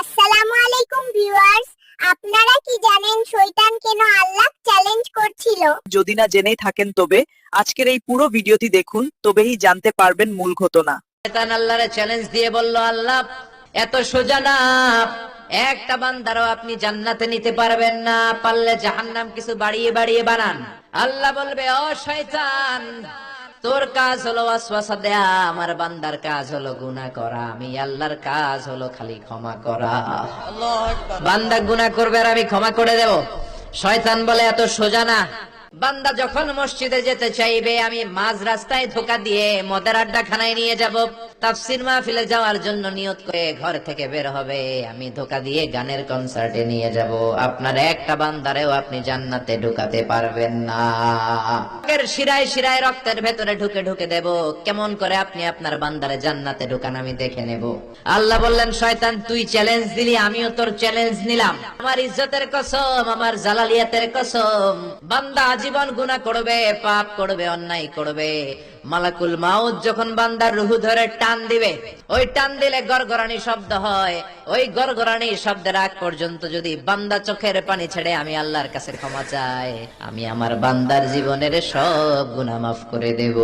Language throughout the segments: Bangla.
আসসালামু আলাইকুম ভিউয়ার্স, আপনারা কি জানেন শয়তান কেন আল্লাহ চ্যালেঞ্জ করছিল? যদি না জেনেই থাকেন তবে আজকের এই পুরো ভিডিওটি দেখুন, তবেই জানতে পারবেন মূল ঘটনা। শয়তান আল্লাহরে চ্যালেঞ্জ দিয়ে বলল, আল্লাহ এত সোজা না, একটা বান্দারও আপনি জান্নাতে নিতে পারবেন না, পারলে জাহান্নাম কিছু বাড়িয়ে বাড়িয়ে বানান। আল্লাহ বলবে, ও শয়তান, তোর কাজ হলো ওয়াসওয়াসা দেয়া, আমার বান্দার কাজ হলো গুনাহ করা, আমি আল্লাহর কাজ হলো খালি ক্ষমা করা। বান্দা গুনাহ করবে আর আমি ক্ষমা করে দেব। শয়তান বলে এত সোজা না। বান্দা যখন মসজিদে যেতে চাইবে, আমি মাঝ রাস্তায় ধোকা দিয়ে মদের আড্ডাখানায় নিয়ে যাব। তাফসীর মাহফিলে যাওয়ার জন্য নিয়ত করে ঘর থেকে বের হবে, আমি ধোকা দিয়ে গানের কনসার্টে নিয়ে যাব। আপনার একটা বান্দারেও আপনি জান্নাতে ঢুকাতে পারবেন না। এর শিরায় শিরায় রক্তের ভেতরে ঢুকে ঢুকে দেব। কেমন করে আপনি আপনার বান্দারে জান্নাতে ঢুকান আমি দেখে নেব। আল্লাহ বললেন, শয়তান তুই চ্যালেঞ্জ দিলি, আমিও তোর চ্যালেঞ্জ নিলাম। আমার ইজ্জতের কসম, আমার জালালিয়াতের কসম, বান্দা জীবন গুনাহ করবে, পাপ করবে, অন্যায় করবে, মালাকুল মাউত যখন বান্দার রূহ ধরে টান দিবে, ওই টান দিলে গড়গড়ানি শব্দ হয়। ওই গড়গড়ানি শব্দের আগ পর্যন্ত যদি বান্দা চোখের পানি ছেড়ে আমি আল্লাহর কাছে ক্ষমা চাই, আমি আমার বান্দার জীবনের সব গুনাহ মাফ করে দেব।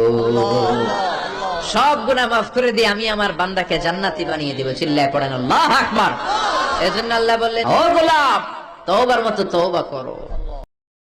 সব গুনাহ মাফ করে দিয়ে আমি আমার বান্দাকে জান্নাতি বানিয়ে দেব। চিল্লায় পড়েন আল্লাহু আকবার। এজন্য আল্লাহ বললেন, ও গোলাম, তওবার মতো তওবা করো।